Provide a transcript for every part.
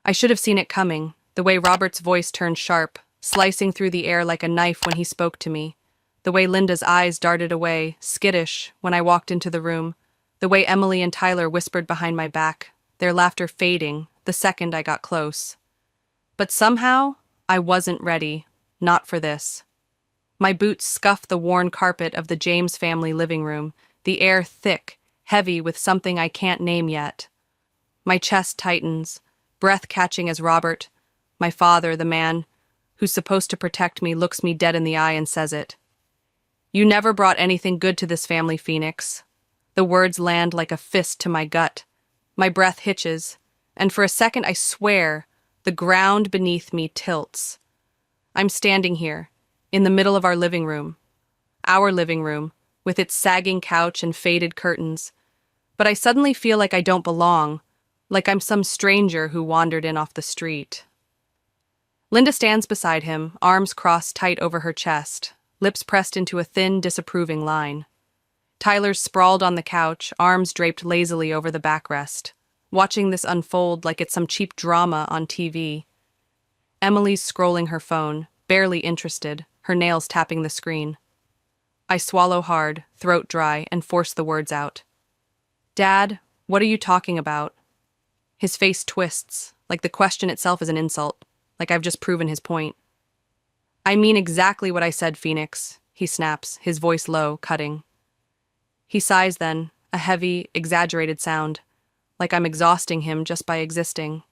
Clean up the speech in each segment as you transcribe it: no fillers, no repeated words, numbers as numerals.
I should have seen it coming, the way Robert's voice turned sharp, slicing through the air like a knife when he spoke to me, the way Linda's eyes darted away, skittish, when I walked into the room, the way Emily and Tyler whispered behind my back, their laughter fading the second I got close. But somehow, I wasn't ready, not for this. My boots scuffed the worn carpet of the James family living room, the air thick, heavy with something I can't name yet. My chest tightens, breath catching as Robert, my father, the man who's supposed to protect me, looks me dead in the eye and says it. You never brought anything good to this family, Phoenix. The words land like a fist to my gut. My breath hitches, and for a second I swear the ground beneath me tilts. I'm standing here, in the middle of our living room, with its sagging couch and faded curtains, but I suddenly feel like I don't belong, like I'm some stranger who wandered in off the street. Linda stands beside him, arms crossed tight over her chest, lips pressed into a thin, disapproving line. Tyler's sprawled on the couch, arms draped lazily over the backrest, watching this unfold like it's some cheap drama on TV. Emily's scrolling her phone, barely interested, her nails tapping the screen. I swallow hard, throat dry, and force the words out. Dad, what are you talking about? His face twists, like the question itself is an insult, like I've just proven his point. I mean exactly what I said, Phoenix, he snaps, his voice low, cutting. He sighs then, a heavy, exaggerated sound, like I'm exhausting him just by existing.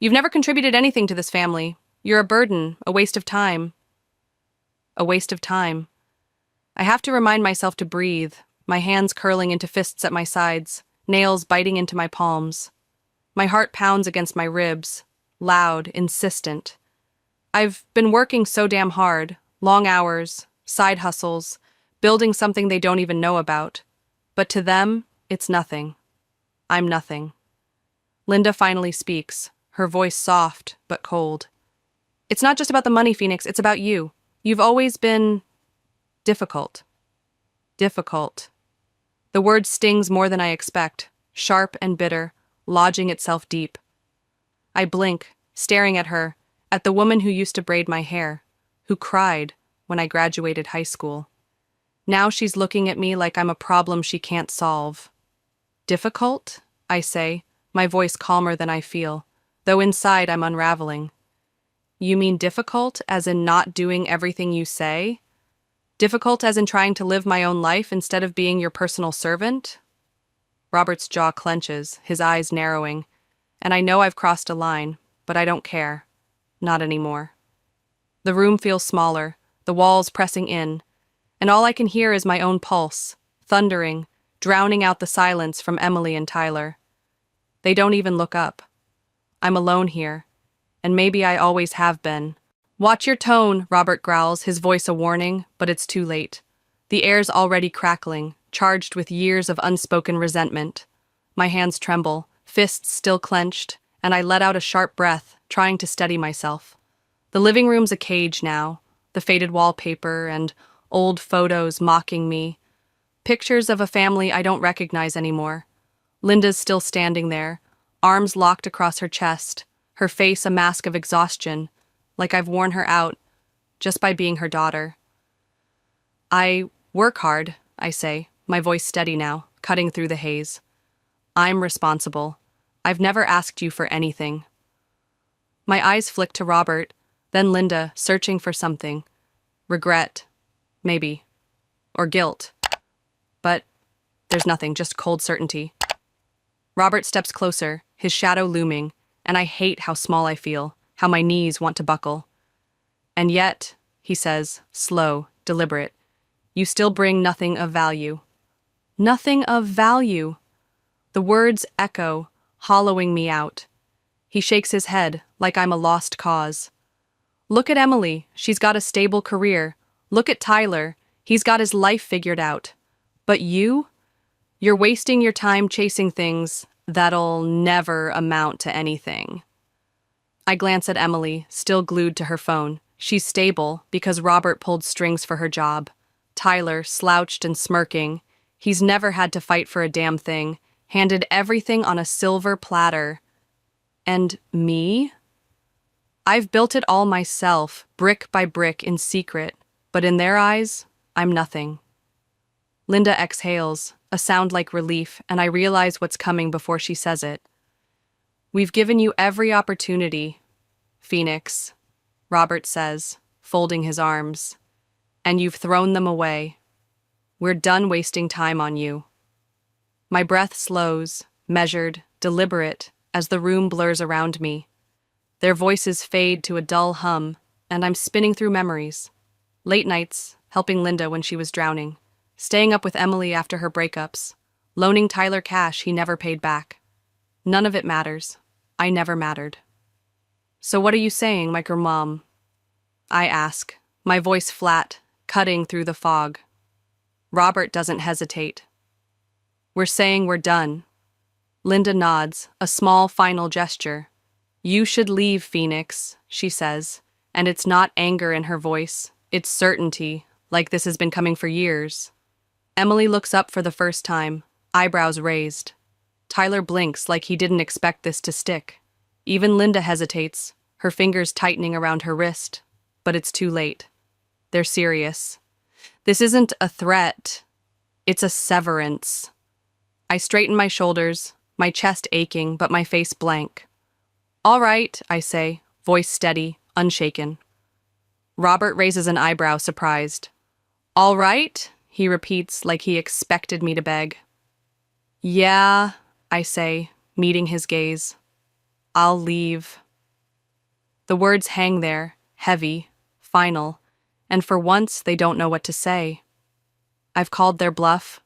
You've never contributed anything to this family. You're a burden, a waste of time. A waste of time. I have to remind myself to breathe, my hands curling into fists at my sides, nails biting into my palms. My heart pounds against my ribs, loud, insistent. I've been working so damn hard, long hours, side hustles, building something they don't even know about. But to them, it's nothing. I'm nothing. Linda finally speaks, her voice soft but cold. It's not just about the money, Phoenix, it's about you. You've always been difficult. Difficult. The word stings more than I expect, sharp and bitter, lodging itself deep. I blink, staring at her, at the woman who used to braid my hair, who cried when I graduated high school. Now she's looking at me like I'm a problem she can't solve. Difficult? I say, my voice calmer than I feel, though inside I'm unraveling. You mean difficult as in not doing everything you say? Difficult as in trying to live my own life instead of being your personal servant? Robert's jaw clenches, his eyes narrowing, and I know I've crossed a line, but I don't care. Not anymore. The room feels smaller, the walls pressing in, and all I can hear is my own pulse, thundering, drowning out the silence from Emily and Tyler. They don't even look up. I'm alone here, and maybe I always have been. Watch your tone, Robert growls, his voice a warning, but it's too late. The air's already crackling, charged with years of unspoken resentment. My hands tremble, fists still clenched, and I let out a sharp breath, trying to steady myself. The living room's a cage now, the faded wallpaper and old photos mocking me. Pictures of a family I don't recognize anymore. Linda's still standing there, arms locked across her chest, her face a mask of exhaustion, like I've worn her out just by being her daughter. I work hard, I say, my voice steady now, cutting through the haze. I'm responsible. I've never asked you for anything. My eyes flick to Robert, then Linda, searching for something. Regret, maybe, or guilt. But there's nothing, just cold certainty. Robert steps closer, his shadow looming, and I hate how small I feel, how my knees want to buckle. And yet, he says, slow, deliberate, you still bring nothing of value. Nothing of value. The words echo, hollowing me out. He shakes his head, like I'm a lost cause. Look at Emily, she's got a stable career. Look at Tyler, he's got his life figured out. But you? You're wasting your time chasing things that'll never amount to anything. I glance at Emily, still glued to her phone. She's stable because Robert pulled strings for her job. Tyler, slouched and smirking. He's never had to fight for a damn thing, handed everything on a silver platter. And me? I've built it all myself, brick by brick in secret, but in their eyes, I'm nothing. Linda exhales, a sound like relief, and I realize what's coming before she says it. We've given you every opportunity, Phoenix, Robert says, folding his arms, and you've thrown them away. We're done wasting time on you. My breath slows, measured, deliberate, as the room blurs around me. Their voices fade to a dull hum, and I'm spinning through memories. Late nights, helping Linda when she was drowning, staying up with Emily after her breakups, loaning Tyler cash he never paid back. None of it matters. I never mattered. So what are you saying, micromom? I ask, my voice flat, cutting through the fog. Robert doesn't hesitate. We're saying we're done. Linda nods, a small final gesture. You should leave, Phoenix, she says, and it's not anger in her voice, it's certainty, like this has been coming for years. Emily looks up for the first time, eyebrows raised. Tyler blinks like he didn't expect this to stick. Even Linda hesitates, her fingers tightening around her wrist. But it's too late. They're serious. This isn't a threat. It's a severance. I straighten my shoulders, my chest aching, but my face blank. All right, I say, voice steady, unshaken. Robert raises an eyebrow, surprised. All right, he repeats like he expected me to beg. Yeah, I say, meeting his gaze. I'll leave. The words hang there, heavy, final, and for once they don't know what to say. I've called their bluff,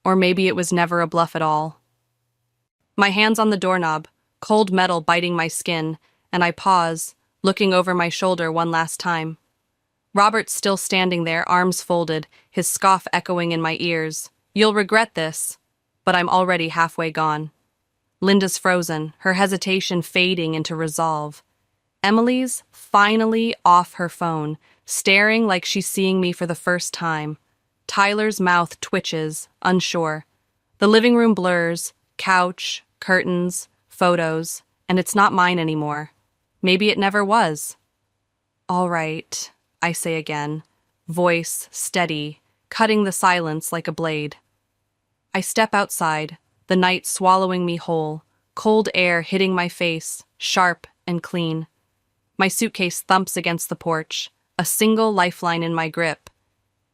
or maybe it was never a bluff at all. My hand's on the doorknob, cold metal biting my skin, and I pause, looking over my shoulder one last time. Robert's still standing there, arms folded, his scoff echoing in my ears. You'll regret this, but I'm already halfway gone. Linda's frozen, her hesitation fading into resolve. Emily's finally off her phone, staring like she's seeing me for the first time. Tyler's mouth twitches, unsure. The living room blurs, couch, curtains, photos, and it's not mine anymore. Maybe it never was. All right, I say again, voice steady, cutting the silence like a blade. I step outside, the night swallowing me whole, cold air hitting my face, sharp and clean. My suitcase thumps against the porch, a single lifeline in my grip,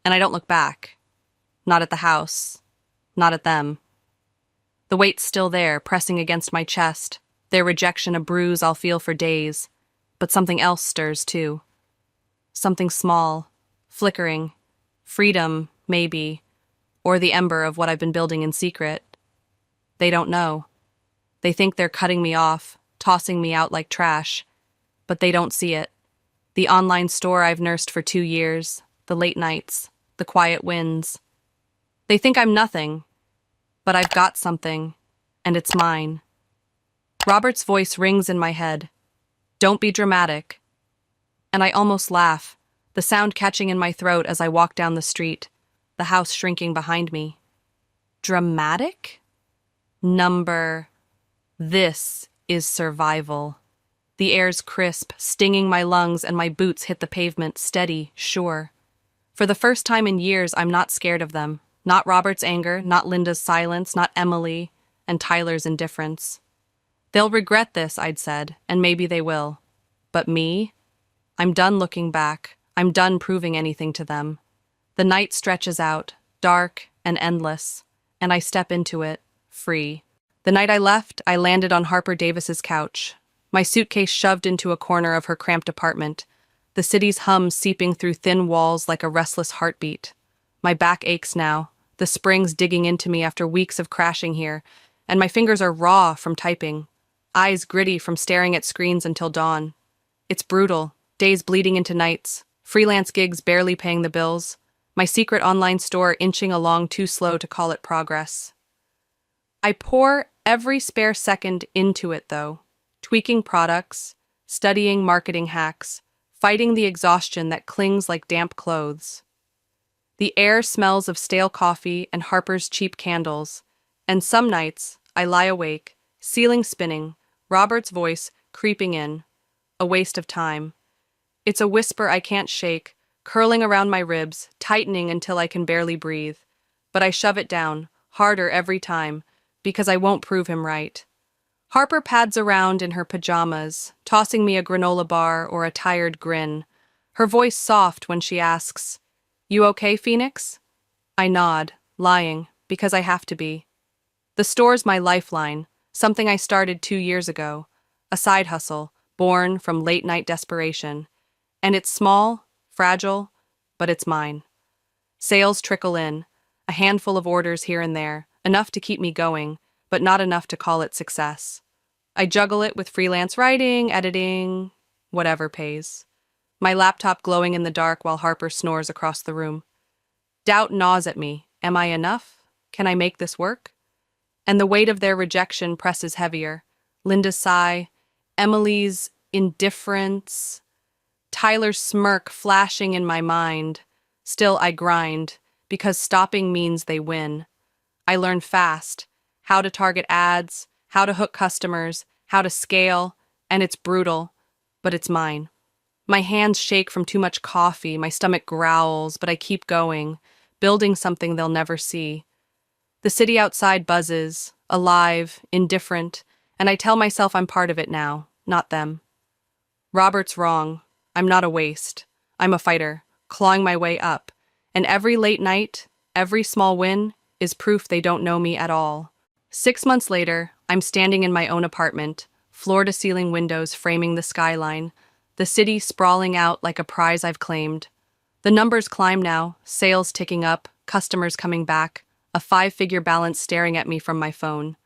and I don't look back. Not at the house, not at them. The weight's still there, pressing against my chest, their rejection a bruise I'll feel for days, but something else stirs too. Something small, flickering, freedom, maybe, or the ember of what I've been building in secret. They don't know. They think they're cutting me off, tossing me out like trash, but they don't see it. The online store I've nursed for 2 years, the late nights, the quiet wins. They think I'm nothing, but I've got something, and it's mine. Robert's voice rings in my head. Don't be dramatic. And I almost laugh, the sound catching in my throat as I walk down the street, the house shrinking behind me. Dramatic? This is survival. The air's crisp, stinging my lungs, and my boots hit the pavement, steady, sure. For the first time in years, I'm not scared of them. Not Robert's anger, not Linda's silence, not Emily and Tyler's indifference. They'll regret this, I'd said, and maybe they will. But me? I'm done looking back. I'm done proving anything to them. The night stretches out, dark and endless, and I step into it, free. The night I left, I landed on Harper Davis's couch, my suitcase shoved into a corner of her cramped apartment, the city's hum seeping through thin walls like a restless heartbeat. My back aches now, the springs digging into me after weeks of crashing here, and my fingers are raw from typing, eyes gritty from staring at screens until dawn. It's brutal, days bleeding into nights, freelance gigs barely paying the bills, my secret online store inching along too slow to call it progress. I pour every spare second into it, though, tweaking products, studying marketing hacks, fighting the exhaustion that clings like damp clothes. The air smells of stale coffee and Harper's cheap candles, and some nights I lie awake, ceiling spinning, Robert's voice creeping in. A waste of time. It's a whisper I can't shake, curling around my ribs, tightening until I can barely breathe. But I shove it down, harder every time, because I won't prove him right. Harper pads around in her pajamas, tossing me a granola bar or a tired grin. Her voice soft when she asks, "You okay, Phoenix?" I nod, lying, because I have to be. The store's my lifeline, something I started 2 years ago, a side hustle, born from late-night desperation. And it's small, fragile, but it's mine. Sales trickle in, a handful of orders here and there, enough to keep me going, but not enough to call it success. I juggle it with freelance writing, editing, whatever pays. My laptop glowing in the dark while Harper snores across the room. Doubt gnaws at me. Am I enough? Can I make this work? And the weight of their rejection presses heavier. Linda's sigh, Emily's indifference, Tyler's smirk flashing in my mind. Still, I grind, because stopping means they win. I learn fast how to target ads, how to hook customers, how to scale, and it's brutal, but it's mine. My hands shake from too much coffee, my stomach growls, but I keep going, building something they'll never see. The city outside buzzes, alive, indifferent, and I tell myself I'm part of it now, not them. Robert's wrong. I'm not a waste. I'm a fighter, clawing my way up, and every late night, every small win, is proof they don't know me at all. 6 months later, I'm standing in my own apartment, floor-to-ceiling windows framing the skyline, the city sprawling out like a prize I've claimed. The numbers climb now, sales ticking up, customers coming back, a 5-figure balance staring at me from my phone.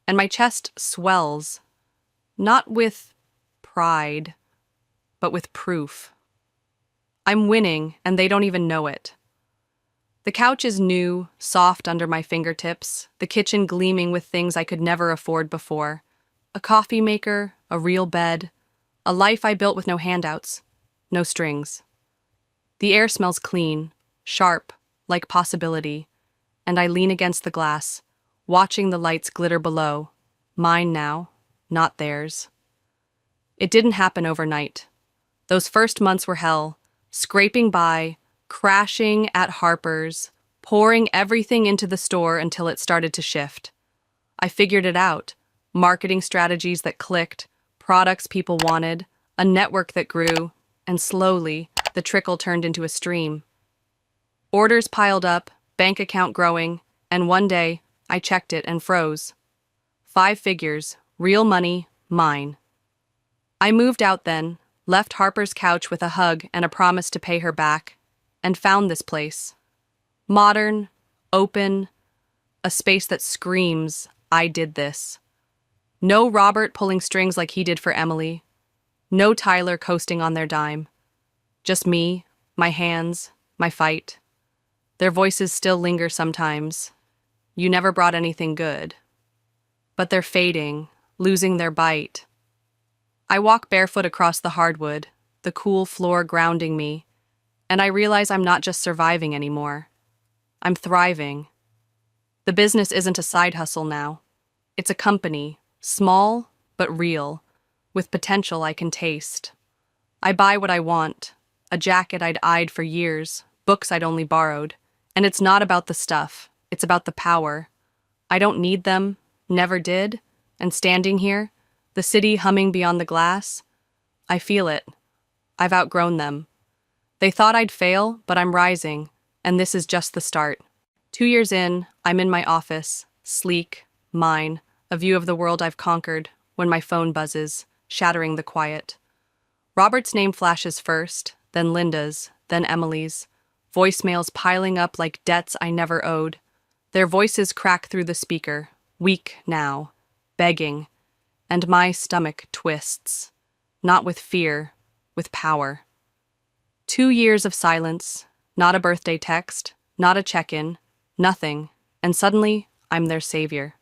And my chest swells, not with pride, but with proof. I'm winning, and they don't even know it. The couch is new, soft under my fingertips, the kitchen gleaming with things I could never afford before. A coffee maker, a real bed, a life I built with no handouts, no strings. The air smells clean, sharp, like possibility, and I lean against the glass, watching the lights glitter below. Mine now, not theirs. It didn't happen overnight. Those first months were hell, scraping by, crashing at Harper's, pouring everything into the store until it started to shift. I figured it out. Marketing strategies that clicked, products people wanted, a network that grew, and slowly, the trickle turned into a stream. Orders piled up, bank account growing, and one day, I checked it and froze. 5 figures, real money, mine. I moved out then, left Harper's couch with a hug and a promise to pay her back, and found this place. Modern, open, a space that screams, I did this. No Robert pulling strings like he did for Emily. No Tyler coasting on their dime. Just me, my hands, my fight. Their voices still linger sometimes. You never brought anything good. But they're fading, losing their bite. I walk barefoot across the hardwood, the cool floor grounding me, and I realize I'm not just surviving anymore. I'm thriving. The business isn't a side hustle now. It's a company, small but real, with potential I can taste. I buy what I want, a jacket I'd eyed for years, books I'd only borrowed, and it's not about the stuff, it's about the power. I don't need them, never did, and standing here, the city humming beyond the glass, I feel it. I've outgrown them. They thought I'd fail, but I'm rising, and this is just the start. 2 years in, I'm in my office, sleek, mine, a view of the world I've conquered, when my phone buzzes, shattering the quiet. Robert's name flashes first, then Linda's, then Emily's, voicemails piling up like debts I never owed. Their voices crack through the speaker, weak now, begging, and my stomach twists, not with fear, with power. 2 years of silence, not a birthday text, not a check-in, nothing, and suddenly I'm their savior.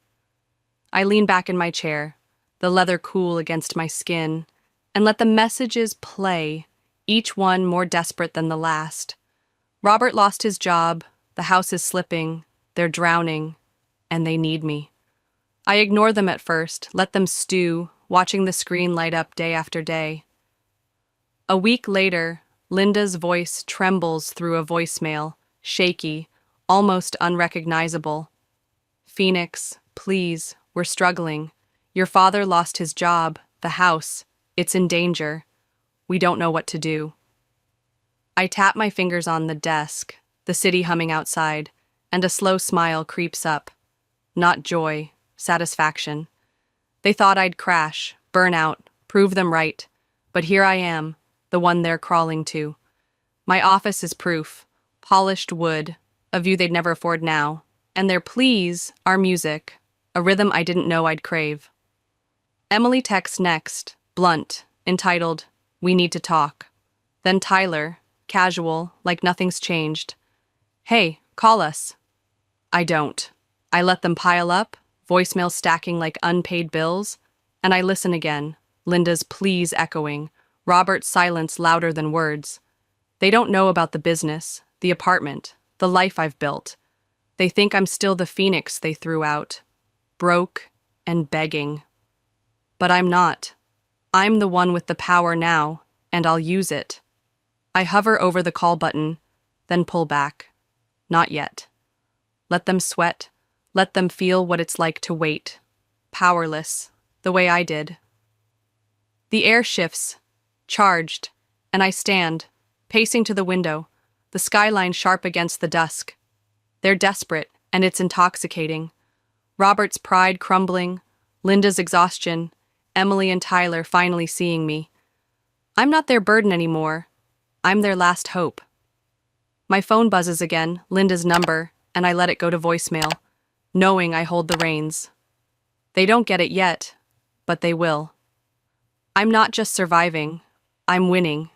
I lean back in my chair, the leather cool against my skin, and let the messages play, each one more desperate than the last. Robert lost his job, the house is slipping, they're drowning, and they need me. I ignore them at first, let them stew, watching the screen light up day after day. A week later, Linda's voice trembles through a voicemail, shaky, almost unrecognizable. Phoenix, please, we're struggling. Your father lost his job, the house. It's in danger. We don't know what to do. I tap my fingers on the desk, the city humming outside, and a slow smile creeps up. Not joy, satisfaction. They thought I'd crash, burn out, prove them right. But here I am, the one they're crawling to. My office is proof. Polished wood, a view they'd never afford now. And their pleas are music, a rhythm I didn't know I'd crave. Emily texts next, blunt, entitled, "We need to talk." Then Tyler, casual, like nothing's changed. "Hey, call us." I don't. I let them pile up, voicemail stacking like unpaid bills, and I listen again, Linda's pleas echoing, Robert's silence louder than words. They don't know about the business, the apartment, the life I've built. They think I'm still the phoenix they threw out, broke and begging. But I'm not. I'm the one with the power now, and I'll use it. I hover over the call button, then pull back. Not yet. Let them sweat. Let them feel what it's like to wait. Powerless, the way I did. The air shifts, charged, and I stand, pacing to the window, the skyline sharp against the dusk. They're desperate, and it's intoxicating. Robert's pride crumbling, Linda's exhaustion, Emily and Tyler finally seeing me. I'm not their burden anymore. I'm their last hope. My phone buzzes again, Linda's number, and I let it go to voicemail, knowing I hold the reins. They don't get it yet, but they will. I'm not just surviving, I'm winning.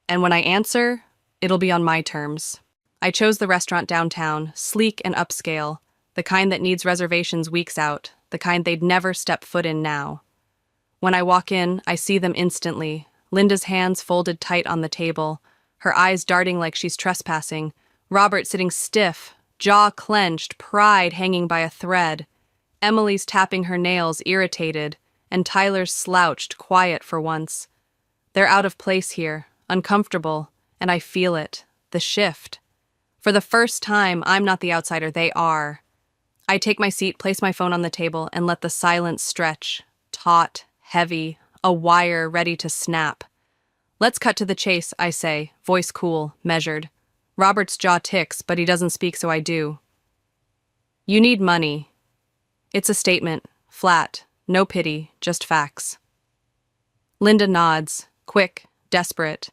And when I answer, it'll be on my terms. I chose the restaurant downtown, sleek and upscale, the kind that needs reservations weeks out, the kind they'd never step foot in now. When I walk in, I see them instantly, Linda's hands folded tight on the table, her eyes darting like she's trespassing, Robert sitting stiff, jaw clenched, pride hanging by a thread, Emily's tapping her nails, irritated, and Tyler's slouched, quiet for once. They're out of place here, uncomfortable, and I feel it, the shift. For the first time, I'm not the outsider, they are. I take my seat, place my phone on the table, and let the silence stretch, taut, heavy, a wire ready to snap. Let's cut to the chase, I say, voice cool, measured. Robert's jaw ticks, but he doesn't speak, so I do. You need money. It's a statement, flat, no pity, just facts. Linda nods, quick, desperate,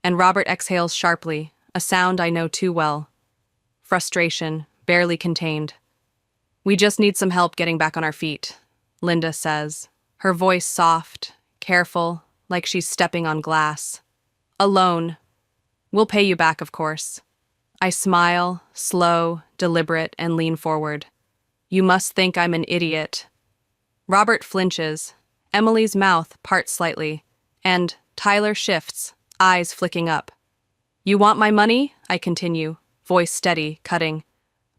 and Robert exhales sharply, a sound I know too well. Frustration, barely contained. We just need some help getting back on our feet, Linda says, her voice soft, careful, like she's stepping on glass. Alone. We'll pay you back, of course. I smile, slow, deliberate, and lean forward. You must think I'm an idiot. Robert flinches. Emily's mouth parts slightly, and Tyler shifts, eyes flicking up. You want my money? I continue, voice steady, cutting.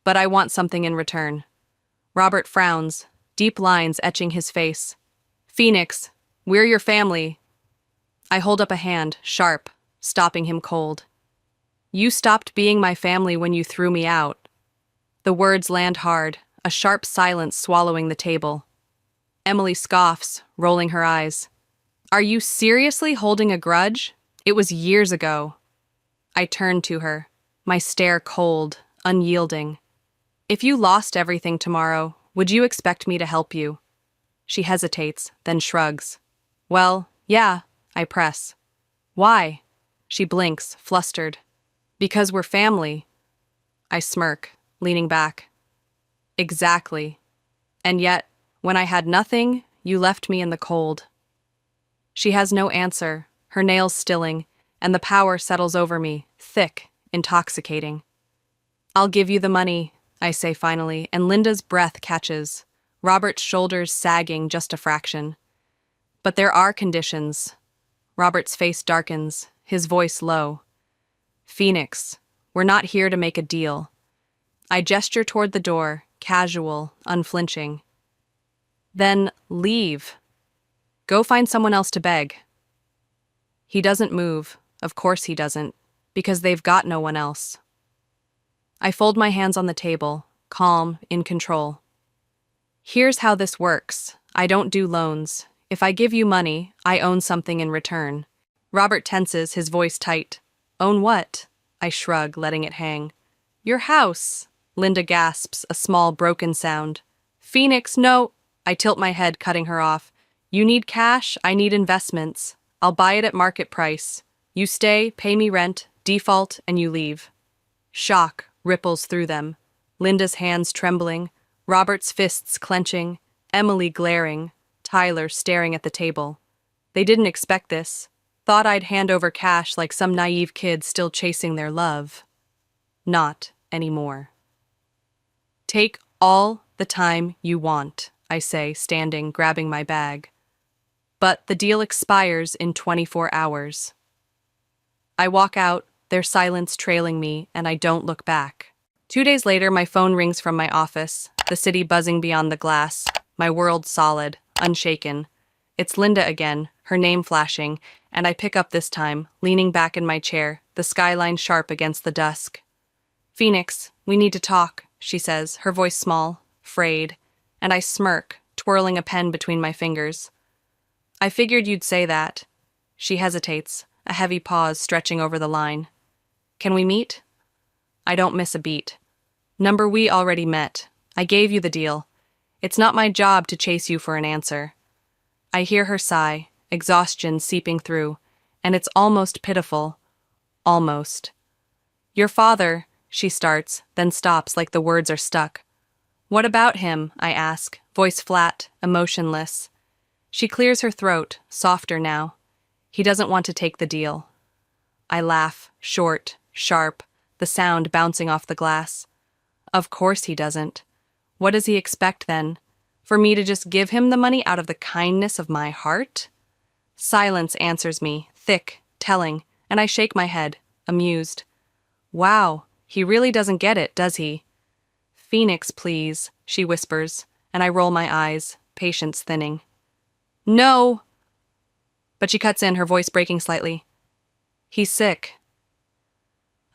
But I want something in return. Robert frowns, deep lines etching his face. Phoenix, we're your family. I hold up a hand, sharp, stopping him cold. You stopped being my family when you threw me out. The words land hard, a sharp silence swallowing the table. Emily scoffs, rolling her eyes. Are you seriously holding a grudge? It was years ago. I turn to her, my stare cold, unyielding. If you lost everything tomorrow, would you expect me to help you? She hesitates, then shrugs. Well, yeah, I press. Why? She blinks, flustered. Because we're family. I smirk, leaning back. Exactly. And yet, when I had nothing, you left me in the cold. She has no answer, her nails stilling, and the power settles over me, thick, intoxicating. I'll give you the money, I say finally, and Linda's breath catches, Robert's shoulders sagging just a fraction. But there are conditions. Robert's face darkens, his voice low. Phoenix, we're not here to make a deal. I gesture toward the door, casual, unflinching. Then leave. Go find someone else to beg. He doesn't move. Of course he doesn't, because they've got no one else. I fold my hands on the table, calm, in control. Here's how this works. I don't do loans. If I give you money, I own something in return. Robert tenses, his voice tight. Own what? I shrug, letting it hang. Your house. Linda gasps, a small, broken sound. Phoenix, no. I tilt my head, cutting her off. You need cash, I need investments. I'll buy it at market price. You stay, pay me rent, default, and you leave. Shock ripples through them. Linda's hands trembling, Robert's fists clenching, Emily glaring, Tyler staring at the table. They didn't expect this. Thought I'd hand over cash like some naive kid still chasing their love. Not anymore. Take all the time you want, I say, standing, grabbing my bag. But the deal expires in 24 hours. I walk out, their silence trailing me, and I don't look back. 2 days later, my phone rings from my office, the city buzzing beyond the glass, my world solid, unshaken. It's Linda again, her name flashing, and I pick up this time, leaning back in my chair, the skyline sharp against the dusk. Phoenix, we need to talk, she says, her voice small, frayed, and I smirk, twirling a pen between my fingers. I figured you'd say that. She hesitates, a heavy pause stretching over the line. Can we meet? I don't miss a beat. Number we already met. I gave you the deal. It's not my job to chase you for an answer. I hear her sigh, exhaustion seeping through, and it's almost pitiful. Almost. Your father, she starts, then stops like the words are stuck. What about him? I ask, voice flat, emotionless. She clears her throat, softer now. He doesn't want to take the deal. I laugh, short, sharp, the sound bouncing off the glass. Of course he doesn't. What does he expect then? For me to just give him the money out of the kindness of my heart? Silence answers me, thick, telling, and I shake my head, amused. Wow, he really doesn't get it, does he? Phoenix, please, she whispers, and I roll my eyes, patience thinning. No! But she cuts in, her voice breaking slightly. He's sick.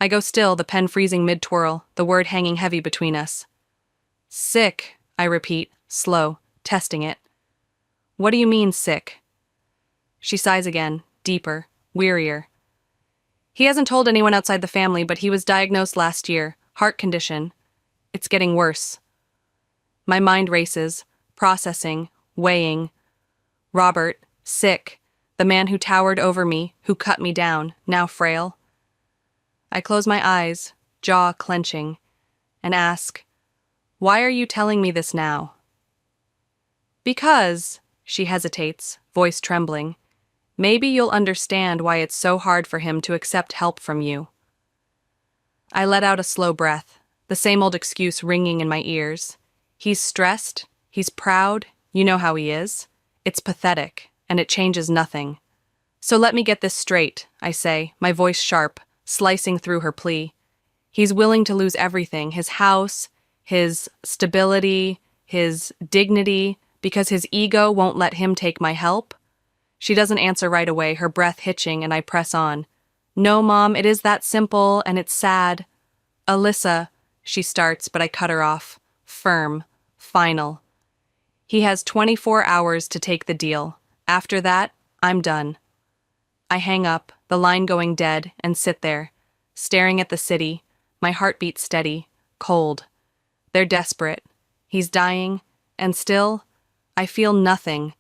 I go still, the pen freezing mid-twirl, the word hanging heavy between us. Sick, I repeat, slow, testing it. What do you mean, sick? She sighs again, deeper, wearier. He hasn't told anyone outside the family, but he was diagnosed last year, heart condition. It's getting worse. My mind races, processing, weighing. Robert, sick, the man who towered over me, who cut me down, now frail. I close my eyes, jaw clenching, and ask, why are you telling me this now? Because, she hesitates, voice trembling, maybe you'll understand why it's so hard for him to accept help from you. I let out a slow breath, the same old excuse ringing in my ears. He's stressed, he's proud, you know how he is. It's pathetic, and it changes nothing. So let me get this straight, I say, my voice sharp, slicing through her plea. He's willing to lose everything, his house, his stability, his dignity, because his ego won't let him take my help? She doesn't answer right away, her breath hitching, and I press on. No, Mom, it is that simple, and it's sad. Alyssa, she starts, but I cut her off. Firm. Final. He has 24 hours to take the deal. After that, I'm done. I hang up, the line going dead, and sit there, staring at the city, my heartbeat steady, cold. They're desperate. He's dying, and still, I feel nothing.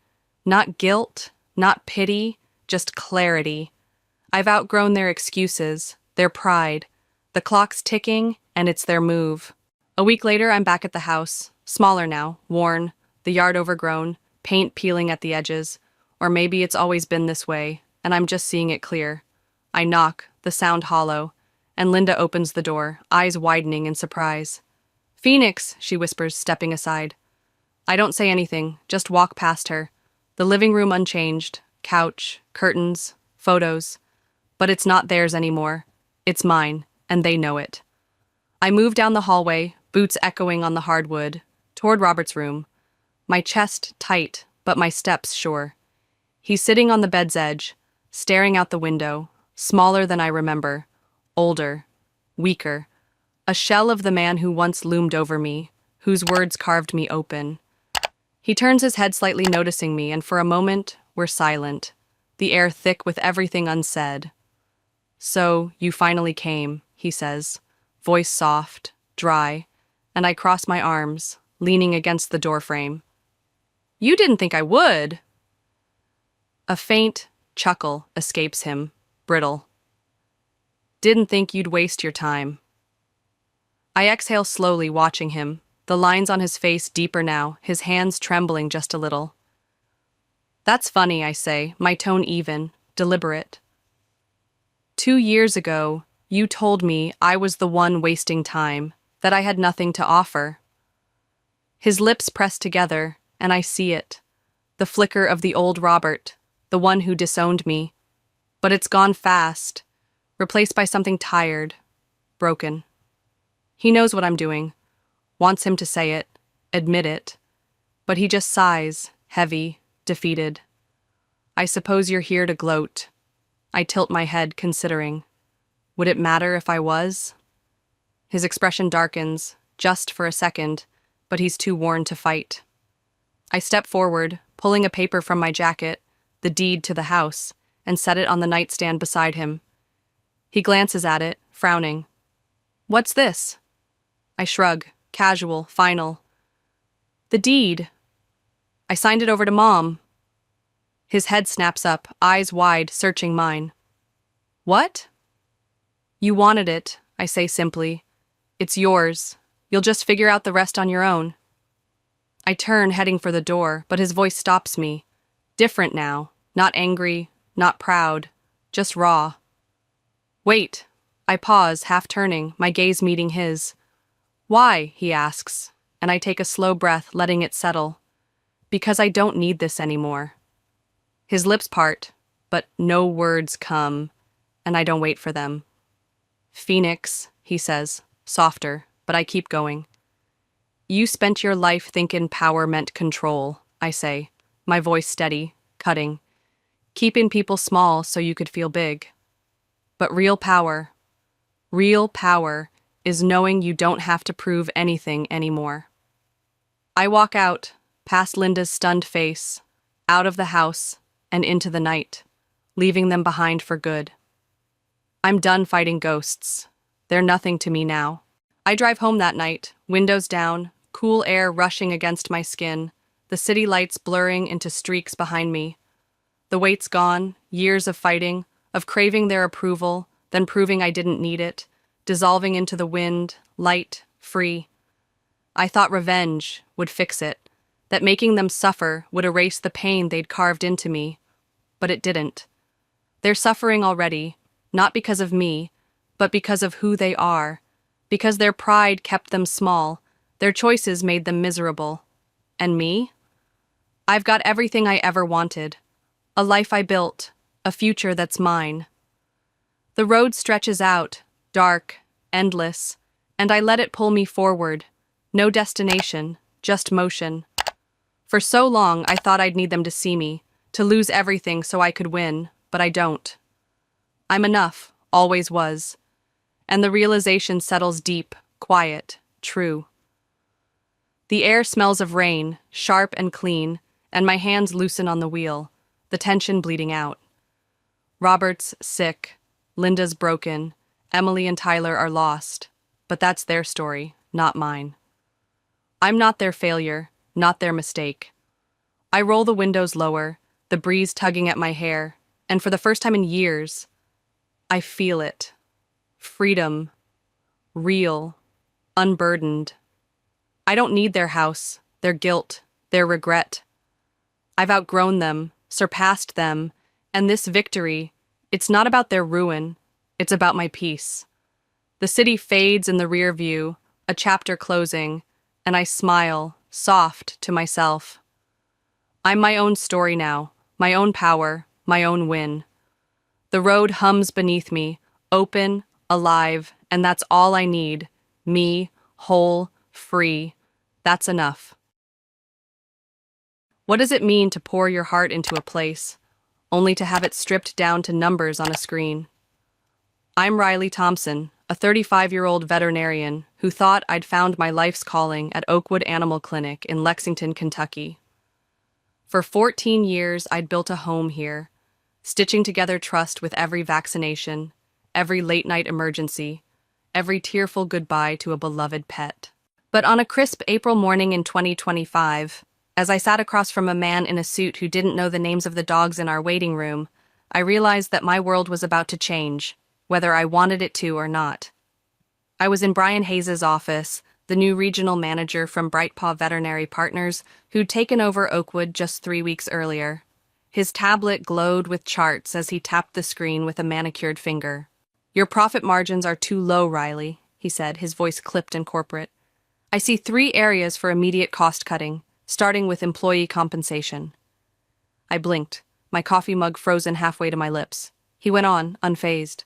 Not guilt, not pity, just clarity. I've outgrown their excuses, their pride. The clock's ticking, and it's their move. A week later, I'm back at the house, smaller now, worn, the yard overgrown, paint peeling at the edges. Or maybe it's always been this way, and I'm just seeing it clear. I knock, the sound hollow, and Linda opens the door, eyes widening in surprise. Phoenix, she whispers, stepping aside. I don't say anything, just walk past her. The living room unchanged, couch, curtains, photos. But it's not theirs anymore. It's mine, and they know it. I move down the hallway, boots echoing on the hardwood, toward Robert's room. my chest tight, but my steps sure. He's sitting on the bed's edge, staring out the window, smaller than I remember, older, weaker, a shell of the man who once loomed over me, whose words carved me open. He turns his head slightly, noticing me, and for a moment, we're silent, the air thick with everything unsaid. "So, you finally came," he says, voice soft, dry, and I cross my arms, leaning against the doorframe. "You didn't think I would?" A faint chuckle escapes him, brittle. "Didn't think you'd waste your time." I exhale slowly, watching him, the lines on his face deeper now, his hands trembling just a little. "That's funny," I say, my tone even, deliberate. 2 years ago, you told me I was the one wasting time, that I had nothing to offer." His lips press together, and I see it. The flicker of the old Robert, the one who disowned me. But it's gone fast, replaced by something tired, broken. He knows what I'm doing, wants him to say it, admit it, but he just sighs, heavy, defeated. "I suppose you're here to gloat." I tilt my head, considering. Would it matter if I was? His expression darkens, just for a second, but he's too worn to fight. I step forward, pulling a paper from my jacket, the deed to the house, and set it on the nightstand beside him. He glances at it, frowning. "What's this?" I shrug, casual, final. "The deed. I signed it over to Mom." His head snaps up, eyes wide, searching mine. "What?" "You wanted it," I say simply. "It's yours. You'll just figure out the rest on your own." I turn, heading for the door, but his voice stops me. Different now, not angry, not proud, just raw. "Wait." I pause, half turning, my gaze meeting his. "Why?" he asks, and I take a slow breath, letting it settle. "Because I don't need this anymore." His lips part, but no words come, and I don't wait for them. "Phoenix," he says, softer, but I keep going. "You spent your life thinking power meant control," I say, my voice steady, cutting. "Keeping people small so you could feel big. But real power is knowing you don't have to prove anything anymore." I walk out, past Linda's stunned face, out of the house, and into the night, leaving them behind for good. I'm done fighting ghosts. They're nothing to me now. I drive home that night, windows down, cool air rushing against my skin, the city lights blurring into streaks behind me. The weight's gone, years of fighting, of craving their approval, then proving I didn't need it, dissolving into the wind, light, free. I thought revenge would fix it, that making them suffer would erase the pain they'd carved into me. But it didn't. They're suffering already, not because of me, but because of who they are, because their pride kept them small, their choices made them miserable. And me? I've got everything I ever wanted. A life I built, a future that's mine. The road stretches out, dark, endless, and I let it pull me forward. No destination, just motion. For so long, I thought I'd need them to see me, to lose everything so I could win, but I don't. I'm enough, always was. And the realization settles deep, quiet, true. The air smells of rain, sharp and clean, and my hands loosen on the wheel, the tension bleeding out. Robert's sick, Linda's broken, Emily and Tyler are lost, but that's their story, not mine. I'm not their failure, not their mistake. I roll the windows lower, the breeze tugging at my hair, and for the first time in years, I feel it. Freedom. Real. Unburdened. I don't need their house, their guilt, their regret. I've outgrown them, surpassed them, and this victory, it's not about their ruin, it's about my peace. The city fades in the rear view, a chapter closing, and I smile, soft, to myself. I'm my own story now, my own power, my own win. The road hums beneath me, open, alive, and that's all I need. Me, whole, free. That's enough. What does it mean to pour your heart into a place, only to have it stripped down to numbers on a screen? I'm Riley Thompson, a 35-year-old veterinarian who thought I'd found my life's calling at Oakwood Animal Clinic in Lexington, Kentucky. For 14 years, I'd built a home here, stitching together trust with every vaccination, every late-night emergency, every tearful goodbye to a beloved pet. But on a crisp April morning in 2025, as I sat across from a man in a suit who didn't know the names of the dogs in our waiting room, I realized that my world was about to change, whether I wanted it to or not. I was in Brian Hayes' office, the new regional manager from Brightpaw Veterinary Partners, who'd taken over Oakwood just 3 weeks earlier. His tablet glowed with charts as he tapped the screen with a manicured finger. "Your profit margins are too low, Riley," he said, his voice clipped and corporate. "I see 3 areas for immediate cost cutting, starting with employee compensation." I blinked, my coffee mug frozen halfway to my lips. He went on, unfazed.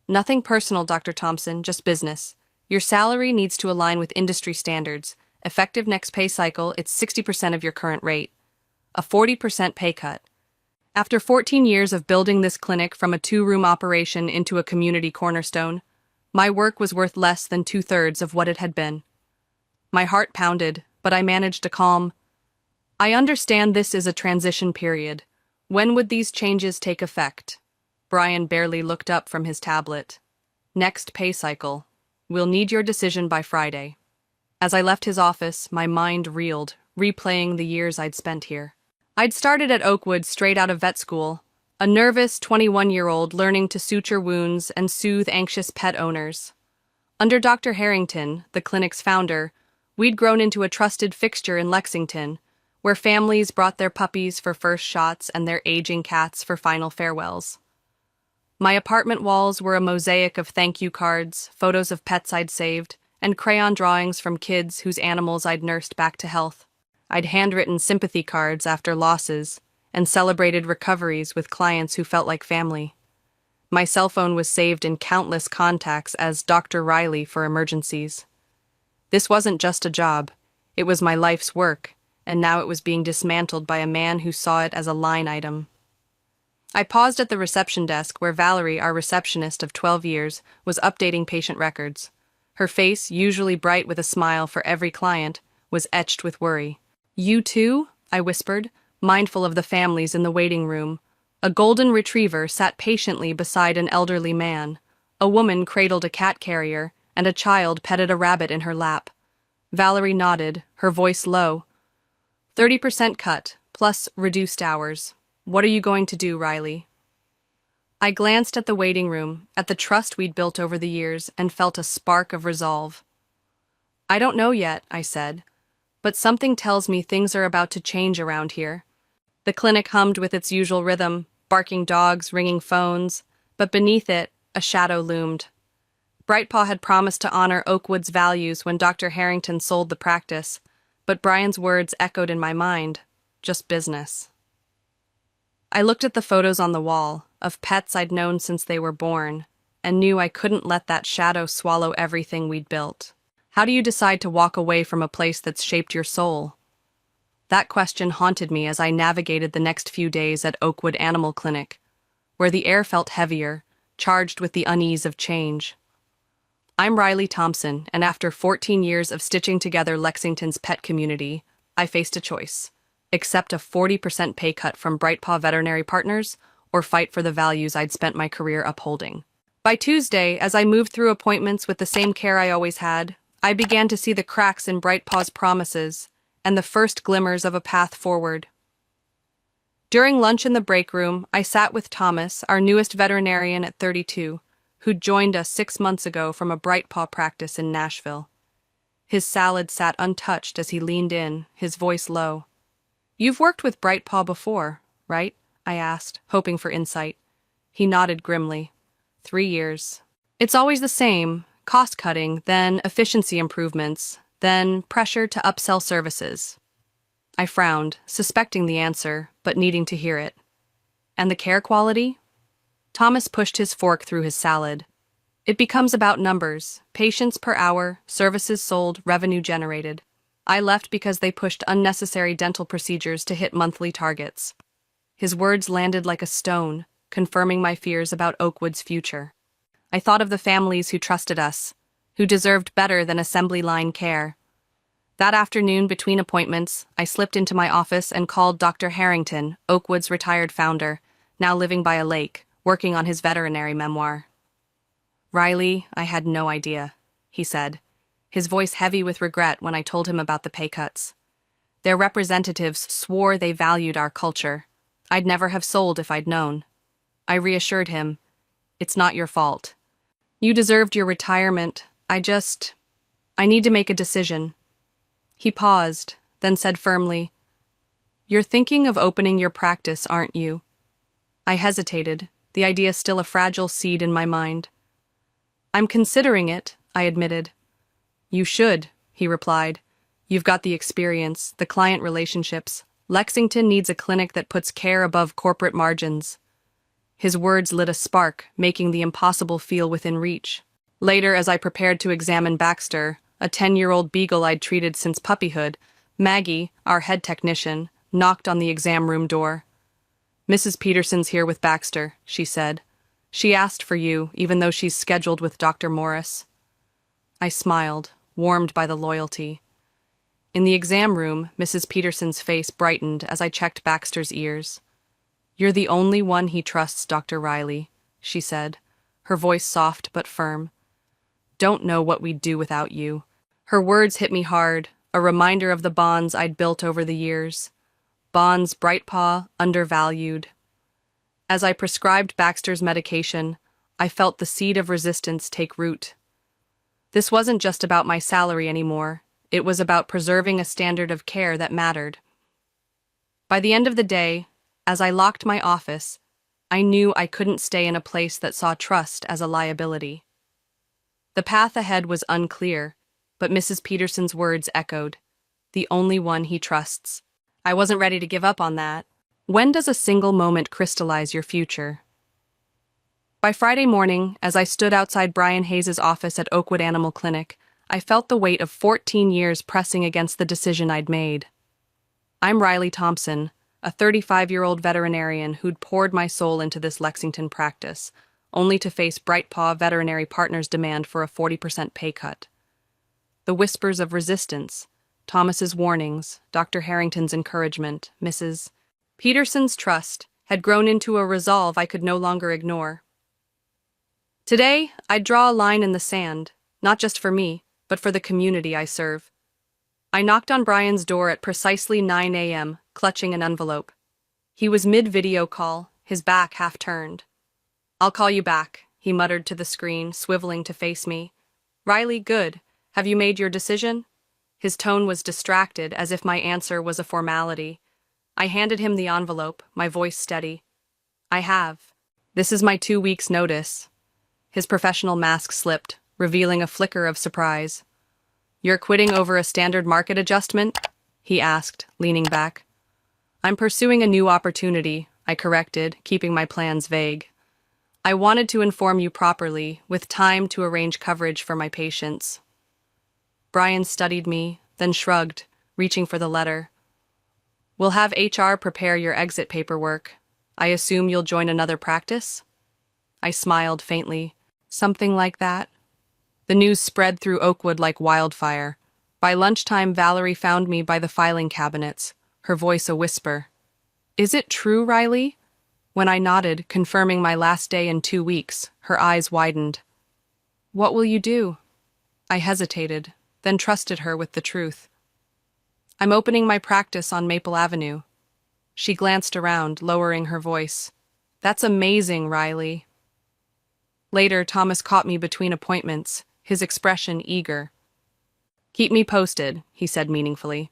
"Nothing personal, Dr. Thompson, just business. Your salary needs to align with industry standards. Effective next pay cycle, it's 60% of your current rate. A 40% pay cut. After 14 years of building this clinic from a 2-room operation into a community cornerstone, my work was worth less than 2/3 of what it had been." My heart pounded, but I managed to calm. "I understand this is a transition period. When would these changes take effect?" Brian barely looked up from his tablet. "Next pay cycle. We'll need your decision by Friday." As I left his office, my mind reeled, replaying the years I'd spent here. I'd started at Oakwood straight out of vet school, a nervous 21-year-old learning to suture wounds and soothe anxious pet owners. Under Dr. Harrington, the clinic's founder, we'd grown into a trusted fixture in Lexington, where families brought their puppies for first shots and their aging cats for final farewells. My apartment walls were a mosaic of thank you cards, photos of pets I'd saved, and crayon drawings from kids whose animals I'd nursed back to health. I'd handwritten sympathy cards after losses and celebrated recoveries with clients who felt like family. My cell phone was saved in countless contacts as Dr. Riley for emergencies. This wasn't just a job, it was my life's work, and now it was being dismantled by a man who saw it as a line item. I paused at the reception desk where Valerie, our receptionist of 12 years, was updating patient records. Her face, usually bright with a smile for every client, was etched with worry. "You too?" I whispered, mindful of the families in the waiting room. A golden retriever sat patiently beside an elderly man. A woman cradled a cat carrier, and a child petted a rabbit in her lap. Valerie nodded, her voice low. 30% cut, plus reduced hours. What are you going to do, Riley?" I glanced at the waiting room, at the trust we'd built over the years, and felt a spark of resolve. "I don't know yet," I said, "but something tells me things are about to change around here." The clinic hummed with its usual rhythm, barking dogs, ringing phones, but beneath it, a shadow loomed. Brightpaw had promised to honor Oakwood's values when Dr. Harrington sold the practice, but Brian's words echoed in my mind, just business. I looked at the photos on the wall, of pets I'd known since they were born, and knew I couldn't let that shadow swallow everything we'd built. How do you decide to walk away from a place that's shaped your soul? That question haunted me as I navigated the next few days at Oakwood Animal Clinic, where the air felt heavier, charged with the unease of change. I'm Riley Thompson, and after 14 years of stitching together Lexington's pet community, I faced a choice: accept a 40% pay cut from Brightpaw Veterinary Partners, or fight for the values I'd spent my career upholding. By Tuesday, as I moved through appointments with the same care I always had, I began to see the cracks in Brightpaw's promises and the first glimmers of a path forward. During lunch in the break room, I sat with Thomas, our newest veterinarian at 32, who'd joined us 6 months ago from a Brightpaw practice in Nashville. His salad sat untouched as he leaned in, his voice low. "You've worked with Brightpaw before, right?" I asked, hoping for insight. He nodded grimly. 3 years. It's always the same: cost-cutting, then efficiency improvements, then pressure to upsell services. I frowned, suspecting the answer, but needing to hear it. And the care quality? Thomas pushed his fork through his salad. It becomes about numbers: patients per hour, services sold, revenue generated. I left because they pushed unnecessary dental procedures to hit monthly targets. His words landed like a stone, confirming my fears about Oakwood's future. I thought of the families who trusted us, who deserved better than assembly line care. That afternoon, between appointments, I slipped into my office and called Dr. Harrington, Oakwood's retired founder, now living by a lake, working on his veterinary memoir. "Riley, I had no idea," he said, his voice heavy with regret when I told him about the pay cuts. Their representatives swore they valued our culture. I'd never have sold if I'd known. I reassured him, "It's not your fault. You deserved your retirement. I need to make a decision." He paused, then said firmly, "You're thinking of opening your practice, aren't you?" I hesitated, the idea still a fragile seed in my mind. "I'm considering it," I admitted. "You should," he replied. "You've got the experience, the client relationships. Lexington needs a clinic that puts care above corporate margins." His words lit a spark, making the impossible feel within reach. Later, as I prepared to examine Baxter, a 10-year-old beagle I'd treated since puppyhood, Maggie, our head technician, knocked on the exam room door. "Mrs. Peterson's here with Baxter," she said. "She asked for you, even though she's scheduled with Dr. Morris." I smiled, warmed by the loyalty. In the exam room, Mrs. Peterson's face brightened as I checked Baxter's ears. "You're the only one he trusts, Dr. Riley," she said, her voice soft but firm. "Don't know what we'd do without you." Her words hit me hard, a reminder of the bonds I'd built over the years. Bonds Brightpaw undervalued. As I prescribed Baxter's medication, I felt the seed of resistance take root. This wasn't just about my salary anymore. It was about preserving a standard of care that mattered. By the end of the day, as I locked my office, I knew I couldn't stay in a place that saw trust as a liability. The path ahead was unclear, but Mrs. Peterson's words echoed, "The only one he trusts." I wasn't ready to give up on that. When does a single moment crystallize your future? By Friday morning, as I stood outside Brian Hayes' office at Oakwood Animal Clinic, I felt the weight of 14 years pressing against the decision I'd made. I'm Riley Thompson, a 35-year-old veterinarian who'd poured my soul into this Lexington practice, only to face Brightpaw Veterinary Partners' demand for a 40% pay cut. The whispers of resistance, Thomas's warnings, Dr. Harrington's encouragement, Mrs. Peterson's trust, had grown into a resolve I could no longer ignore. Today, I'd draw a line in the sand, not just for me, but for the community I serve. I knocked on Brian's door at precisely 9 a.m., clutching an envelope. He was mid-video call, his back half-turned. "I'll call you back," he muttered to the screen, swiveling to face me. "Riley, good. Have you made your decision?" His tone was distracted, as if my answer was a formality. I handed him the envelope, my voice steady. "I have. This is my 2 weeks' notice." His professional mask slipped, revealing a flicker of surprise. "You're quitting over a standard market adjustment?" he asked, leaning back. "I'm pursuing a new opportunity," I corrected, keeping my plans vague. "I wanted to inform you properly, with time to arrange coverage for my patients." Brian studied me, then shrugged, reaching for the letter. "We'll have HR prepare your exit paperwork. I assume you'll join another practice?" I smiled faintly. "Something like that." The news spread through Oakwood like wildfire. By lunchtime, Valerie found me by the filing cabinets, her voice a whisper. "Is it true, Riley?" When I nodded, confirming my last day in 2 weeks, her eyes widened. "What will you do?" I hesitated, then trusted her with the truth. "I'm opening my practice on Maple Avenue." She glanced around, lowering her voice. "That's amazing, Riley." Later, Thomas caught me between appointments, his expression eager. "Keep me posted," he said meaningfully.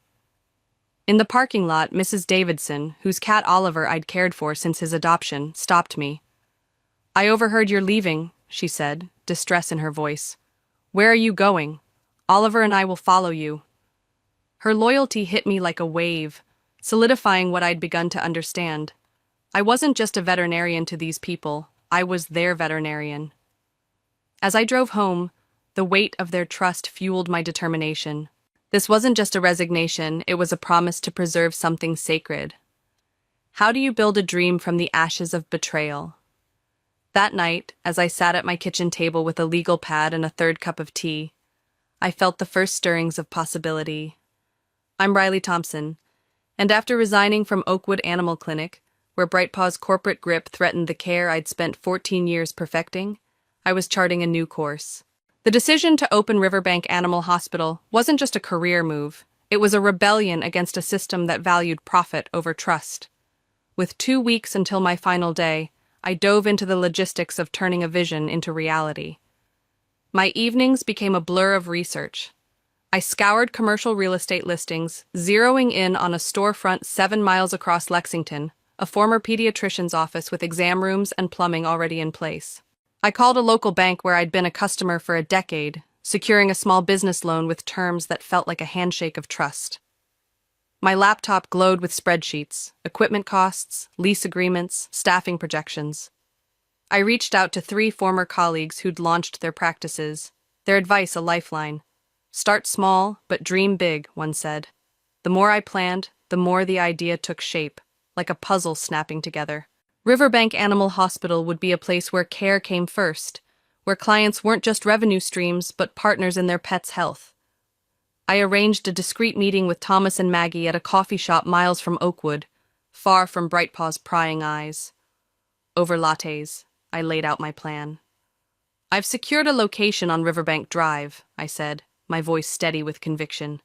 In the parking lot, Mrs. Davidson, whose cat Oliver I'd cared for since his adoption, stopped me. "I overheard you're leaving," she said, distress in her voice. "Where are you going? Oliver and I will follow you." Her loyalty hit me like a wave, solidifying what I'd begun to understand. I wasn't just a veterinarian to these people, I was their veterinarian. As I drove home, the weight of their trust fueled my determination. This wasn't just a resignation, it was a promise to preserve something sacred. How do you build a dream from the ashes of betrayal? That night, as I sat at my kitchen table with a legal pad and a third cup of tea, I felt the first stirrings of possibility. I'm Riley Thompson, and after resigning from Oakwood Animal Clinic, where Brightpaw's corporate grip threatened the care I'd spent 14 years perfecting, I was charting a new course. The decision to open Riverbank Animal Hospital wasn't just a career move, it was a rebellion against a system that valued profit over trust. With 2 weeks until my final day, I dove into the logistics of turning a vision into reality. My evenings became a blur of research. I scoured commercial real estate listings, zeroing in on a storefront 7 miles across Lexington, a former pediatrician's office with exam rooms and plumbing already in place. I called a local bank where I'd been a customer for a decade, securing a small business loan with terms that felt like a handshake of trust. My laptop glowed with spreadsheets, equipment costs, lease agreements, staffing projections. I reached out to 3 former colleagues who'd launched their practices, their advice a lifeline. Start small, but dream big, one said. The more I planned, the more the idea took shape, like a puzzle snapping together. Riverbank Animal Hospital would be a place where care came first, where clients weren't just revenue streams, but partners in their pet's health. I arranged a discreet meeting with Thomas and Maggie at a coffee shop miles from Oakwood, far from Brightpaw's prying eyes. Over lattes, I laid out my plan. I've secured a location on Riverbank Drive, I said, my voice steady with conviction.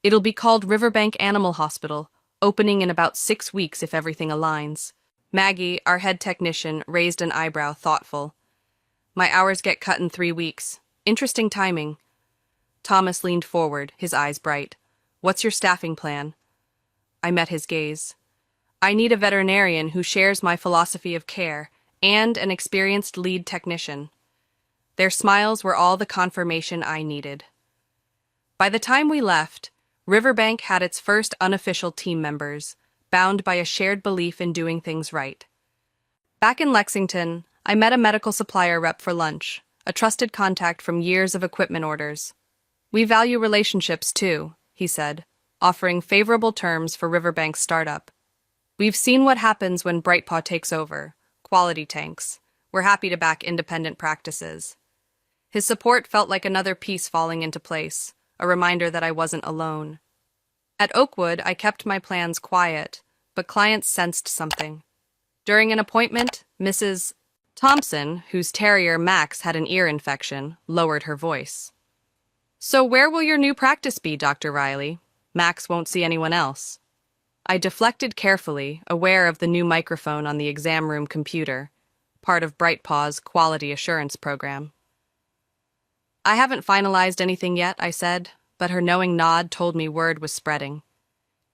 It'll be called Riverbank Animal Hospital, opening in about 6 weeks if everything aligns. Maggie, our head technician, raised an eyebrow, thoughtful. My hours get cut in 3 weeks. Interesting timing. Thomas leaned forward, his eyes bright. What's your staffing plan? I met his gaze. I need a veterinarian who shares my philosophy of care and an experienced lead technician. Their smiles were all the confirmation I needed. By the time we left, Riverbank had its first unofficial team members, bound by a shared belief in doing things right. Back in Lexington, I met a medical supplier rep for lunch, a trusted contact from years of equipment orders. We value relationships too, he said, offering favorable terms for Riverbank's startup. We've seen what happens when Brightpaw takes over, quality tanks. We're happy to back independent practices. His support felt like another piece falling into place, a reminder that I wasn't alone. At Oakwood, I kept my plans quiet, but clients sensed something. During an appointment, Mrs. Thompson, whose terrier Max had an ear infection, lowered her voice. So where will your new practice be, Dr. Riley? Max won't see anyone else. I deflected carefully, aware of the new microphone on the exam room computer, part of Brightpaw's quality assurance program. I haven't finalized anything yet, I said, but her knowing nod told me word was spreading.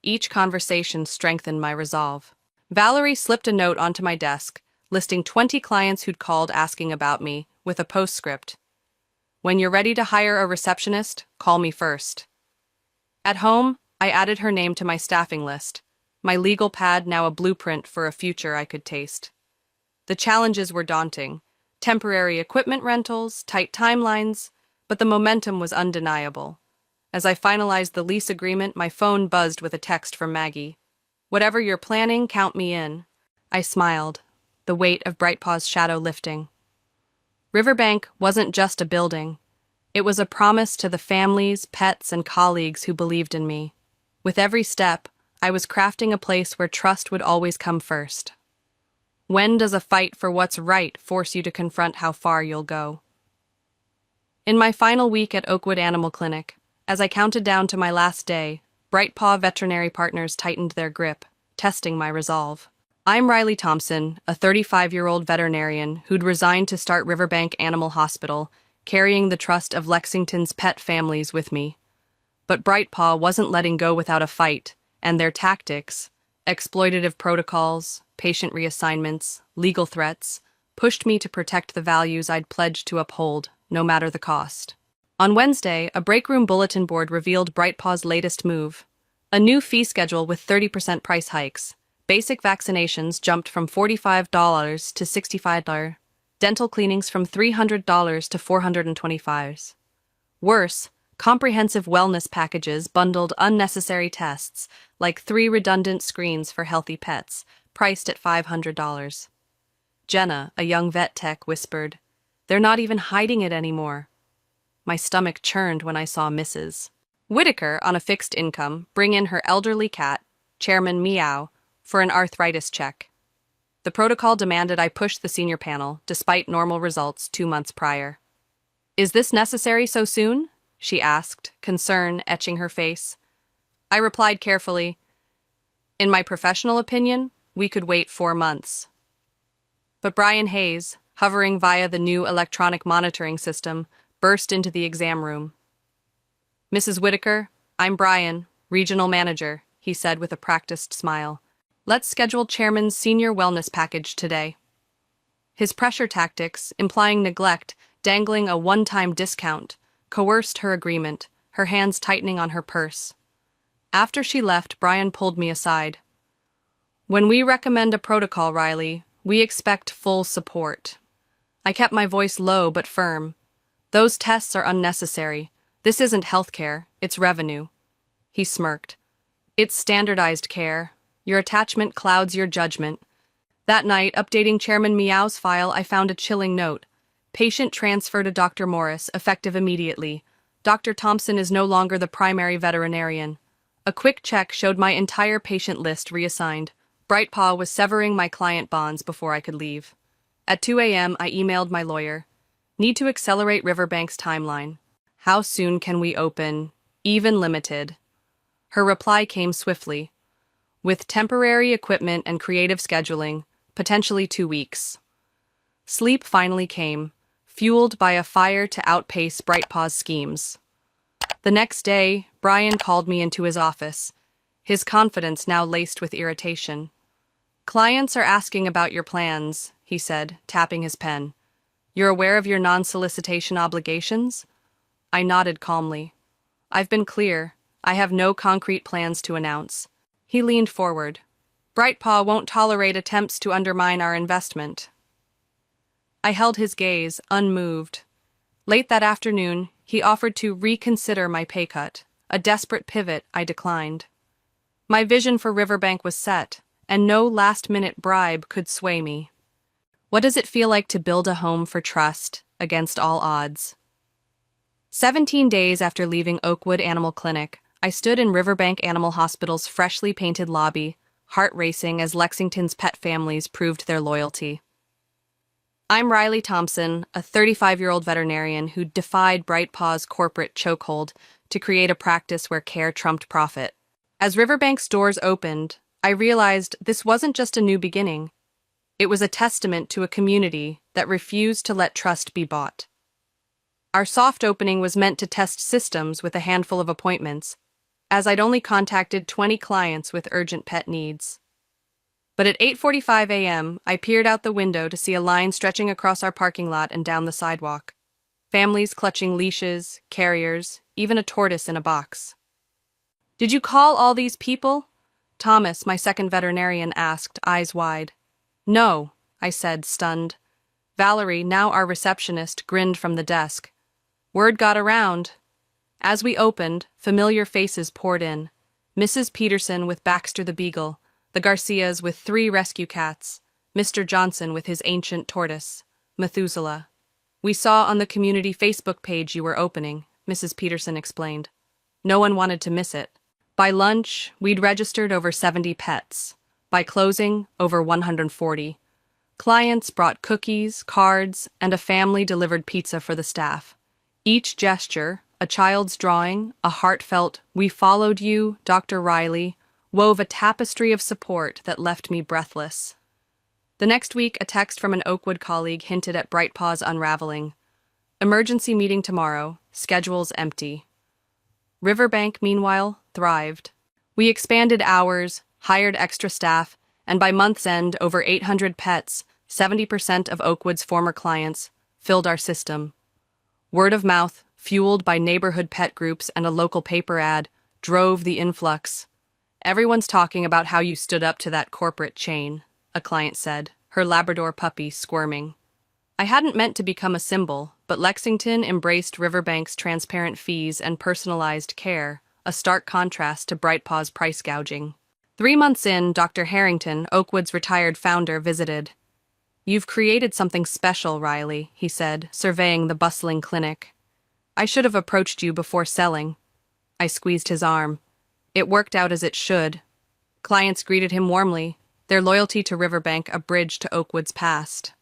Each conversation strengthened my resolve. Valerie slipped a note onto my desk, listing 20 clients who'd called asking about me, with a postscript. When you're ready to hire a receptionist, call me first. At home, I added her name to my staffing list, my legal pad now a blueprint for a future I could taste. The challenges were daunting. Temporary equipment rentals, tight timelines, but the momentum was undeniable. As I finalized the lease agreement, my phone buzzed with a text from Maggie. Whatever you're planning, count me in. I smiled, the weight of Brightpaw's shadow lifting. Riverbank wasn't just a building. It was a promise to the families, pets, and colleagues who believed in me. With every step, I was crafting a place where trust would always come first. When does a fight for what's right force you to confront how far you'll go? In my final week at Oakwood Animal Clinic, as I counted down to my last day, Brightpaw veterinary partners tightened their grip, testing my resolve. I'm Riley Thompson, a 35-year-old veterinarian who'd resigned to start Riverbank Animal Hospital, carrying the trust of Lexington's pet families with me. But Brightpaw wasn't letting go without a fight, and their tactics, exploitative protocols, patient reassignments, legal threats, pushed me to protect the values I'd pledged to uphold, no matter the cost. On Wednesday, a breakroom bulletin board revealed Brightpaw's latest move, a new fee schedule with 30% price hikes. Basic vaccinations jumped from $45 to $65, dental cleanings from $300 to $425. Worse, Comprehensive wellness packages bundled unnecessary tests, like 3 redundant screens for healthy pets, priced at $500. Jenna, a young vet tech, whispered, "They're not even hiding it anymore." My stomach churned when I saw Mrs. Whitaker, on a fixed income, bring in her elderly cat, Chairman Meow, for an arthritis check. The protocol demanded I push the senior panel, despite normal results 2 months prior. "Is this necessary so soon?" she asked, concern etching her face. I replied carefully, "In my professional opinion, we could wait 4 months." But Brian Hayes, hovering via the new electronic monitoring system, burst into the exam room. "Mrs. Whitaker, I'm Brian, regional manager," he said with a practiced smile. "Let's schedule Chairman's senior wellness package today." His pressure tactics, implying neglect, dangling a one-time discount, coerced her agreement, her hands tightening on her purse. After she left, Brian pulled me aside. "When we recommend a protocol, Riley, we expect full support." I kept my voice low but firm. "Those tests are unnecessary. This isn't healthcare, it's revenue." He smirked. "It's standardized care. Your attachment clouds your judgment." That night, updating Chairman Meow's file, I found a chilling note. "Patient transfer to Dr. Morris, effective immediately. Dr. Thompson is no longer the primary veterinarian." A quick check showed my entire patient list reassigned. Brightpaw was severing my client bonds before I could leave. At 2 a.m., I emailed my lawyer. "Need to accelerate Riverbank's timeline. How soon can we open? Even limited." Her reply came swiftly. "With temporary equipment and creative scheduling, potentially 2 weeks." Sleep finally came, fueled by a fire to outpace Brightpaw's schemes. The next day, Brian called me into his office, his confidence now laced with irritation. "Clients are asking about your plans," he said, tapping his pen. "You're aware of your non-solicitation obligations?" I nodded calmly. "I've been clear. I have no concrete plans to announce." He leaned forward. "Brightpaw won't tolerate attempts to undermine our investment." I held his gaze, unmoved. Late that afternoon, he offered to reconsider my pay cut, a desperate pivot I declined. My vision for Riverbank was set, and no last-minute bribe could sway me. What does it feel like to build a home for trust, against all odds? 17 days after leaving Oakwood Animal Clinic, I stood in Riverbank Animal Hospital's freshly painted lobby, heart racing as Lexington's pet families proved their loyalty. I'm Riley Thompson, a 35-year-old veterinarian who defied Brightpaw's corporate chokehold to create a practice where care trumped profit. As Riverbank's doors opened, I realized this wasn't just a new beginning. It was a testament to a community that refused to let trust be bought. Our soft opening was meant to test systems with a handful of appointments, as I'd only contacted 20 clients with urgent pet needs. But at 8:45 a.m., I peered out the window to see a line stretching across our parking lot and down the sidewalk. Families clutching leashes, carriers, even a tortoise in a box. "Did you call all these people?" Thomas, my second veterinarian, asked, eyes wide. "No," I said, stunned. Valerie, now our receptionist, grinned from the desk. Word got around. As we opened, familiar faces poured in. Mrs. Peterson with Baxter the Beagle, the Garcias with 3 rescue cats, Mr. Johnson with his ancient tortoise, Methuselah. "We saw on the community Facebook page you were opening," Mrs. Peterson explained. No one wanted to miss it. By lunch, we'd registered over 70 pets. By closing, over 140. Clients brought cookies, cards, and a family-delivered pizza for the staff. Each gesture, a child's drawing, a heartfelt, "We followed you, Dr. Riley," wove a tapestry of support that left me breathless. The next week, a text from an Oakwood colleague hinted at Brightpaw's unraveling. "Emergency meeting tomorrow, schedules empty." Riverbank, meanwhile, thrived. We expanded hours, hired extra staff, and by month's end, over 800 pets, 70% of Oakwood's former clients, filled our system. Word of mouth, fueled by neighborhood pet groups and a local paper ad, drove the influx. "Everyone's talking about how you stood up to that corporate chain," a client said, her Labrador puppy squirming. I hadn't meant to become a symbol, but Lexington embraced Riverbank's transparent fees and personalized care, a stark contrast to Brightpaw's price gouging. 3 months in, Dr. Harrington, Oakwood's retired founder, visited. "You've created something special, Riley," he said, surveying the bustling clinic. "I should have approached you before selling." I squeezed his arm. It worked out as it should. Clients greeted him warmly, their loyalty to Riverbank a bridge to Oakwood's past.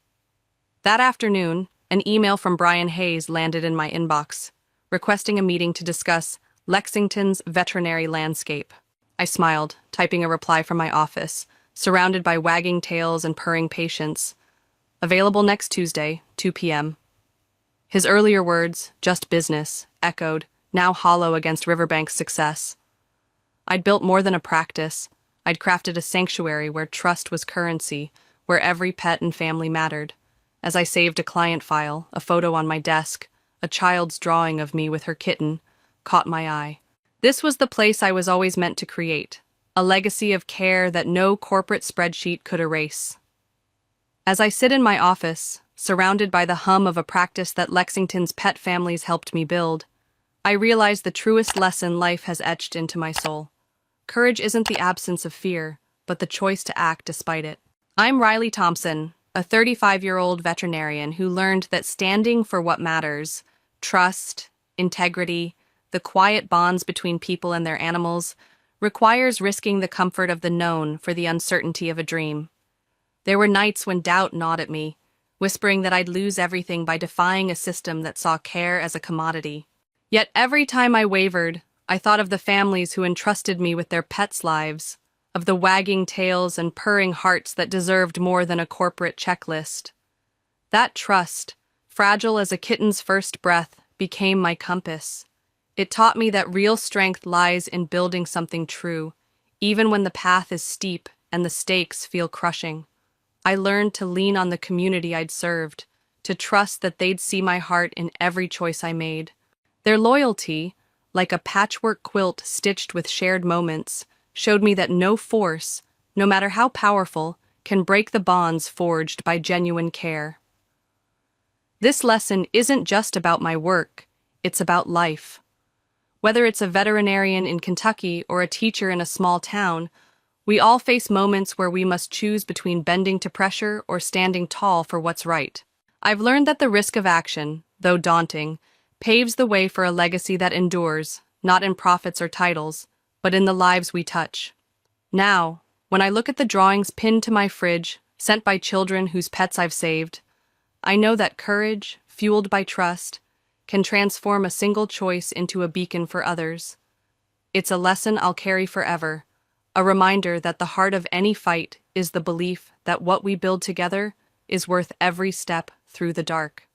That afternoon, an email from Brian Hayes landed in my inbox, requesting a meeting to discuss Lexington's veterinary landscape. I smiled, typing a reply from my office, surrounded by wagging tails and purring patients. "Available next Tuesday, 2 p.m. His earlier words, "just business," echoed, now hollow against Riverbank's success. I'd built more than a practice. I'd crafted a sanctuary where trust was currency, where every pet and family mattered. As I saved a client file, a photo on my desk, a child's drawing of me with her kitten, caught my eye. This was the place I was always meant to create, a legacy of care that no corporate spreadsheet could erase. As I sit in my office, surrounded by the hum of a practice that Lexington's pet families helped me build, I realize the truest lesson life has etched into my soul. Courage isn't the absence of fear, but the choice to act despite it. I'm Riley Thompson, a 35-year-old veterinarian who learned that standing for what matters, trust, integrity, the quiet bonds between people and their animals, requires risking the comfort of the known for the uncertainty of a dream. There were nights when doubt gnawed at me, whispering that I'd lose everything by defying a system that saw care as a commodity. Yet every time I wavered, I thought of the families who entrusted me with their pets' lives, of the wagging tails and purring hearts that deserved more than a corporate checklist. That trust, fragile as a kitten's first breath, became my compass. It taught me that real strength lies in building something true, even when the path is steep and the stakes feel crushing. I learned to lean on the community I'd served, to trust that they'd see my heart in every choice I made. Their loyalty, like a patchwork quilt stitched with shared moments, showed me that no force, no matter how powerful, can break the bonds forged by genuine care. This lesson isn't just about my work, it's about life. Whether it's a veterinarian in Kentucky or a teacher in a small town, we all face moments where we must choose between bending to pressure or standing tall for what's right. I've learned that the risk of action, though daunting, paves the way for a legacy that endures, not in profits or titles, but in the lives we touch. Now, when I look at the drawings pinned to my fridge, sent by children whose pets I've saved, I know that courage, fueled by trust, can transform a single choice into a beacon for others. It's a lesson I'll carry forever, a reminder that the heart of any fight is the belief that what we build together is worth every step through the dark.